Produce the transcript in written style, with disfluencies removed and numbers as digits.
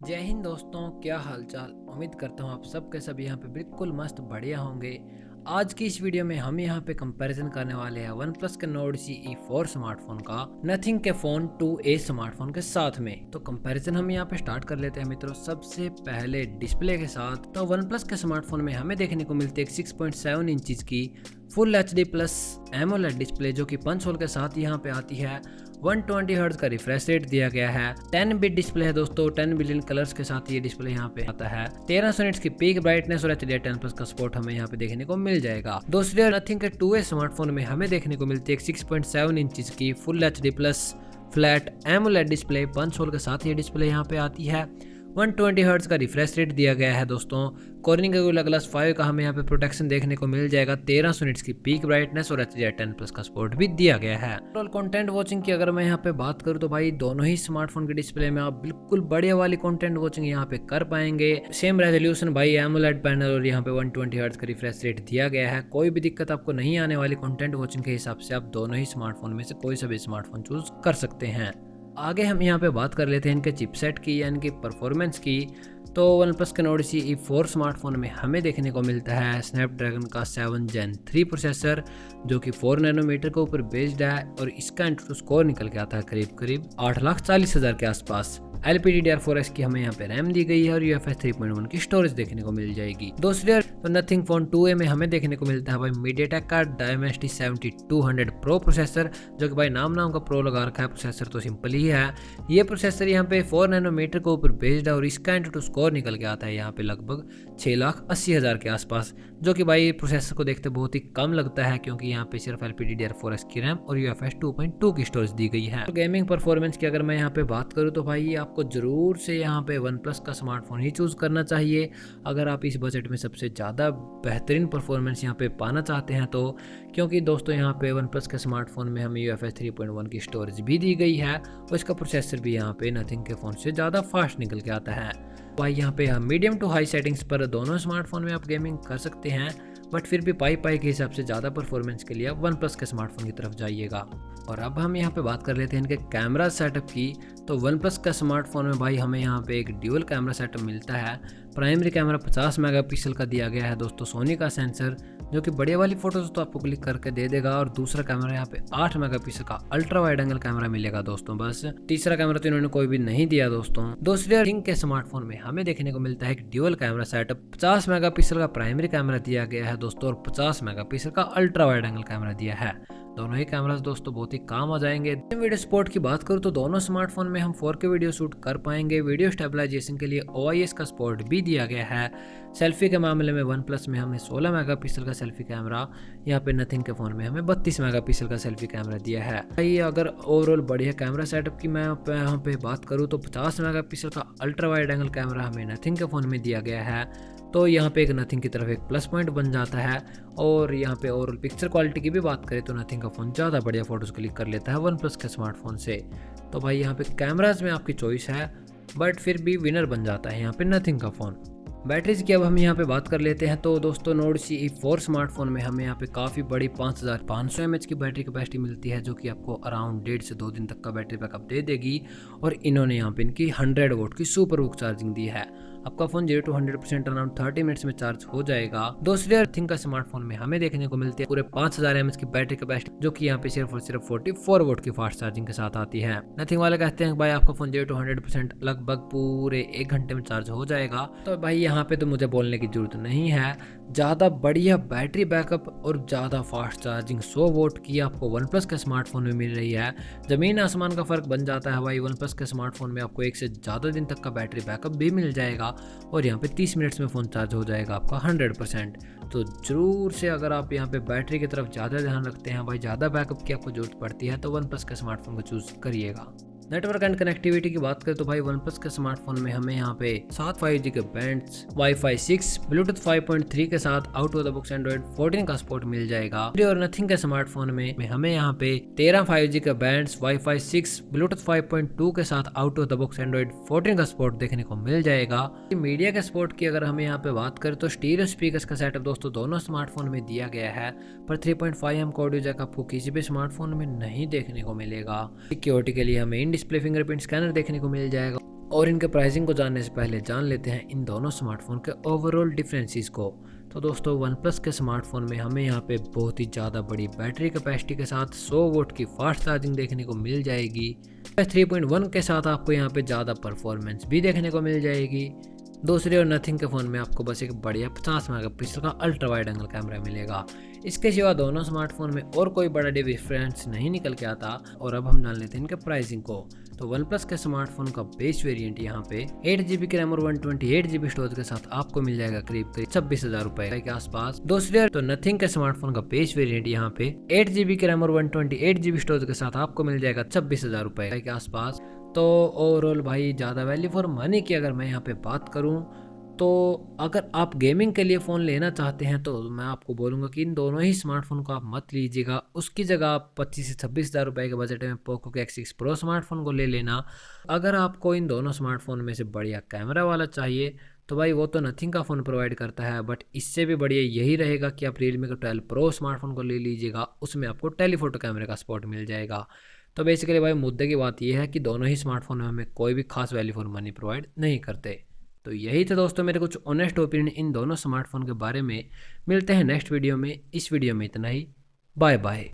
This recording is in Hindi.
जय हिंद दोस्तों, क्या हालचाल। उम्मीद करता हूँ आप सब के सब यहाँ पे बिल्कुल मस्त बढ़िया होंगे। आज की इस वीडियो में हम यहाँ पे कंपैरिजन करने वाले हैं वन प्लस के नोट CE4 स्मार्टफोन का नथिंग के फोन 2A स्मार्टफोन के साथ में। तो कंपैरिजन हम यहाँ पे स्टार्ट कर लेते हैं मित्रों। सबसे पहले डिस्प्ले के साथ तो वन प्लस के स्मार्टफोन में हमें देखने को मिलती है 6.7 इंचज की full HD plus AMOLED display, जो कि पंच होल के साथ यहाँ पे आती है। 120 हर्ट्ज का रिफ्रेश रेट दिया गया है। 10 बिट डिस्प्ले है दोस्तों, 10 बिलियन कलर्स के साथ ये डिस्प्ले यहाँ पे आता है। 1300 निट्स की पीक ब्राइटनेस और HDR10+ का सपोर्ट हमें यहाँ पे देखने को मिल जाएगा। दूसरी ओर नथिंग के 2A स्मार्टफोन में हमें देखने को मिलती है 6.7 इंचज की full HD plus flat AMOLED display, punch hole के साथ ये डिस्प्ले यहाँ पे आती है। 120 हर्ट्ज का रिफ्रेश रेट दिया गया है दोस्तों। कॉर्निंग एगोरिल्ला ग्लास 5 का हमें यहाँ पे प्रोटेक्शन देखने को मिल जाएगा। 1300 निट्स की पीक ब्राइटनेस और HDR10+ का सपोर्ट भी दिया गया है। टोटल कंटेंट वॉचिंग की अगर मैं यहाँ पे बात करूँ तो भाई दोनों ही स्मार्टफोन के डिस्प्ले में आप बिल्कुल बढ़िया वाली कंटेंट वॉचिंग यहाँ पे कर पाएंगे। सेम रेजोल्यूशन भाई, एमोलेड पैनल और यहाँ पे 120 हर्ट्ज का रिफ्रेश रेट दिया गया है। कोई भी दिक्कत आपको नहीं आने वाली कंटेंट वॉचिंग के हिसाब से। आप दोनों ही स्मार्टफोन में से कोई सा भी स्मार्टफोन चूज कर सकते हैं। आगे हम यहाँ पे बात कर लेते हैं इनके चिपसेट की या इनकी परफॉर्मेंस की। तो वन प्लस के नोट CE4 स्मार्टफोन में हमें देखने को मिलता है स्नैपड्रैगन का 7 Gen 3 प्रोसेसर, जो कि 4 नैनोमीटर के ऊपर बेस्ड है और इसका एंट्री स्कोर निकल के आता है करीब 8,40,000 के आसपास। LPDDR4X की हमें यहाँ पे रैम दी गई है और UFS 3.1 की स्टोरेज देखने को मिल जाएगी। दूसरी ओर तो नथिंग फोन 2A में हमें देखने को मिलता है भाई मीडियाटेक का Dimensity 7200 प्रो प्रोसेसर, जो कि भाई नाम का प्रो लगा रखा है। प्रोसेसर तो सिंपल ही है। ये प्रोसेसर यहाँ पे 4 नैनोमीटर के ऊपर बेस्ड है और इसका एंट्री स्कोर निकल के आता है यहाँ पे लगभग 6,80,000 के आसपास, जो कि भाई प्रोसेसर को देखते बहुत ही कम लगता है, क्योंकि यहाँ पे सिर्फ LPDDR4X की रैम और UFS 2.2 की स्टोरेज दी गई है। तो गेमिंग परफॉर्मेंस की अगर मैं यहाँ पे बात करूँ तो भाई आपको जरूर से यहाँ पे वन प्लस का स्मार्टफोन ही चूज करना चाहिए अगर आप इस बजट में सबसे ज़्यादा बेहतरीन परफॉर्मेंस यहाँ पे पाना चाहते हैं तो। क्योंकि दोस्तों यहाँ पे वन प्लस के स्मार्टफोन में हमें UFS 3.1 की स्टोरेज भी दी गई है और इसका प्रोसेसर भी यहाँ पे नथिंग के फ़ोन से ज़्यादा फास्ट निकल के आता है। भाई यहाँ पे हम मीडियम टू हाई सेटिंग्स पर दोनों स्मार्टफोन में आप गेमिंग कर सकते हैं, बट फिर भी पाई के हिसाब से ज़्यादा परफॉर्मेंस के लिए आप वन प्लस के स्मार्टफोन की तरफ जाइएगा। और अब हम यहाँ पे बात कर लेते हैं इनके कैमरा सेटअप की। तो वन प्लस का स्मार्टफोन में भाई हमें यहाँ पे एक ड्यूअल कैमरा सेटअप मिलता है। प्राइमरी कैमरा 50 मेगापिक्सल का दिया गया है दोस्तों, सोनी का सेंसर, जो कि बढ़िया वाली फोटोज तो आपको क्लिक करके दे देगा। और दूसरा कैमरा यहाँ पे 8 मेगापिक्सल का अल्ट्रा वाइड एंगल कैमरा मिलेगा दोस्तों बस। तीसरा कैमरा तो इन्होंने कोई भी नहीं दिया दोस्तों। दूसरे नथिंग के स्मार्टफोन में हमें देखने को मिलता है एक ड्यूअल कैमरा सेटअप। 50 मेगापिक्सल का प्राइमरी कैमरा दिया गया है दोस्तों और 50 मेगापिक्सल का अल्ट्रा वाइड एंगल कैमरा दिया है। दोनों ही कैमरास दोस्तों बहुत ही काम आ जाएंगे। वीडियो सपोर्ट की बात करूँ तो दोनों स्मार्टफोन में हम 4K वीडियो शूट कर पाएंगे। वीडियो स्टेबलाइजेशन के लिए OIS का सपोर्ट भी दिया गया है। सेल्फी के मामले में वन प्लस में हमें 16 मेगापिक्सल का सेल्फी कैमरा, यहाँ पे नथिंग के फोन में हमें 32 मेगापिक्सल का सेल्फी कैमरा दिया है। भाई अगर ओवरऑल बढ़िया कैमरा सेटअप की मैं यहाँ पे बात करूँ तो 50 मेगापिक्सल का अल्ट्रा वाइड एंगल कैमरा हमें नथिंग के फोन में दिया गया है। तो यहाँ पे एक नथिंग की तरफ एक प्लस पॉइंट बन जाता है। और यहाँ पे ओवरऑल पिक्चर क्वालिटी की भी बात करें तो नथिंग का फ़ोन ज़्यादा बढ़िया फोटोज़ क्लिक कर लेता है वन प्लस के स्मार्टफोन से। तो भाई यहाँ पे कैमराज में आपकी चॉइस है, बट फिर भी विनर बन जाता है यहाँ पे नथिंग का फ़ोन। बैटरीज की अब हम यहाँ पे बात कर लेते हैं। तो दोस्तों नोट CE4 स्मार्टफोन में हमें यहाँ पे काफ़ी बड़ी 5500 mAh की बैटरी कैपेसिटी मिलती है, जो कि आपको अराउंड 1.5 से 2 दिन तक का बैटरी बैकअप दे देगी। और इन्होंने यहाँ पे इनकी 100 वोट की सुपर बुक चार्जिंग दी है। आपका फोन 0 to 100% अराउंड 30 मिनट्स में चार्ज हो जाएगा। दूसरे नथिंग का स्मार्टफोन में हमें देखने को मिलती है पूरे 5000 mAh की बैटरी कैपेसिटी, जो कि यहाँ पे सिर्फ और सिर्फ 44 वोट की फास्ट चार्जिंग के साथ आती है। नथिंग वाले कहते हैं भाई आपका फोन 0 to 100% लगभग पूरे 1 घंटे में चार्ज हो जाएगा। तो भाई यहाँ पे तो मुझे बोलने की जरूरत नहीं है। ज़्यादा बढ़िया बैटरी बैकअप और ज़्यादा फास्ट चार्जिंग 100 वोट की आपको वन प्लस के स्मार्टफोन में मिल रही है। ज़मीन आसमान का फ़र्क बन जाता है भाई। वन प्लस के स्मार्टफोन में आपको 1 से ज़्यादा दिन तक का बैटरी बैकअप भी मिल जाएगा और यहाँ पे 30 मिनट्स में फ़ोन चार्ज हो जाएगा आपका 100%। तो ज़रूर से अगर आप यहाँ पे बैटरी की तरफ ज़्यादा ध्यान रखते हैं, भाई ज़्यादा बैकअप की आपको ज़रूरत पड़ती है, तो वन प्लस के स्मार्टफोन को चूज़ करिएगा। नेटवर्क एंड कनेक्टिविटी की बात करें तो भाई वन प्लस के स्मार्टफोन में हमें यहाँ पे 7 5G के बैंड्स, Wi-Fi 6, ब्लूटूथ 5.3 के साथ out of the box Android 14 का सपोर्ट मिल जाएगा। और नथिंग के स्मार्टफोन में हमें यहाँ पे 13 5G के बैंड्स, Wi-Fi 6, ब्लूटूथ 5.2 के साथ out of the box Android 14 का सपोर्ट देखने को मिल जाएगा। मीडिया के सपोर्ट की अगर हमें यहाँ पे बात करें तो स्टीरियो स्पीकर्स का सेटअप दोस्तों दोनों स्मार्टफोन में दिया गया है, पर 3.5mm का ऑडियो जैक आपको किसी भी स्मार्टफोन में नहीं देखने को मिलेगा। सिक्योरिटी के लिए हमें इन डिस्प्ले फिंगरप्रिंट स्कैनर देखने को मिल जाएगा। और इनके प्राइसिंग को जानने से पहले जान लेते हैं इन दोनों स्मार्टफोन के ओवरऑल डिफरेंसेस को। तो दोस्तों वन प्लस के स्मार्टफोन में हमें यहाँ पे बहुत ही ज़्यादा बड़ी बैटरी कैपेसिटी के साथ 100 वोट की फास्ट चार्जिंग देखने को मिल जाएगी। 3.1 के साथ आपको यहाँ पे ज़्यादा परफॉर्मेंस भी देखने को मिल जाएगी। दूसरे और नथिंग के फ़ोन में आपको बस एक बढ़िया 50 मेगापिक्सल का अल्ट्रा वाइड एंगल कैमरा मिलेगा। इसके सिवा दोनों स्मार्टफोन में और कोई बड़ा डिफरेंस नहीं निकल के आता। और अब हम जान लेते हैं इनके प्राइसिंग को। तो वन प्लस के स्मार्टफोन का बेस वेरिएंट यहाँ पे 8GB की रैम और 128GB स्टोरेज के साथ आपको मिल जाएगा करीब 26,000 रुपए के आसपास। दूसरे तो नथिंग के स्मार्टफोन का बेस वेरिएंट यहाँ पे 8GB की रैम और 128GB स्टोरेज के साथ आपको मिल जाएगा 26,000 रुपए के आसपास। तो ओवरऑल भाई ज़्यादा वैल्यू फॉर मनी की अगर मैं यहाँ पे बात करूँ तो अगर आप गेमिंग के लिए फ़ोन लेना चाहते हैं तो मैं आपको बोलूँगा कि इन दोनों ही स्मार्टफोन को आप मत लीजिएगा। उसकी जगह आप 25 से 26,000 रुपये के बजट में पोको के X6 Pro स्मार्टफोन को ले लेना। अगर आपको इन दोनों स्मार्टफोन में से बढ़िया कैमरा वाला चाहिए तो भाई वो तो नथिंग का फ़ोन प्रोवाइड करता है, बट इससे भी बढ़िया यही रहेगा कि आप Realme का 12 Pro स्मार्टफोन को ले लीजिएगा। उसमें आपको टेलीफोटो कैमरे का सपोर्ट मिल जाएगा। तो बेसिकली भाई मुद्दे की बात यह है कि दोनों ही स्मार्टफोन में हमें कोई भी खास वैल्यू फॉर मनी प्रोवाइड नहीं करते। तो यही था दोस्तों मेरे कुछ ऑनेस्ट ओपिनियन इन दोनों स्मार्टफोन के बारे में। मिलते हैं नेक्स्ट वीडियो में। इस वीडियो में इतना ही। Bye bye.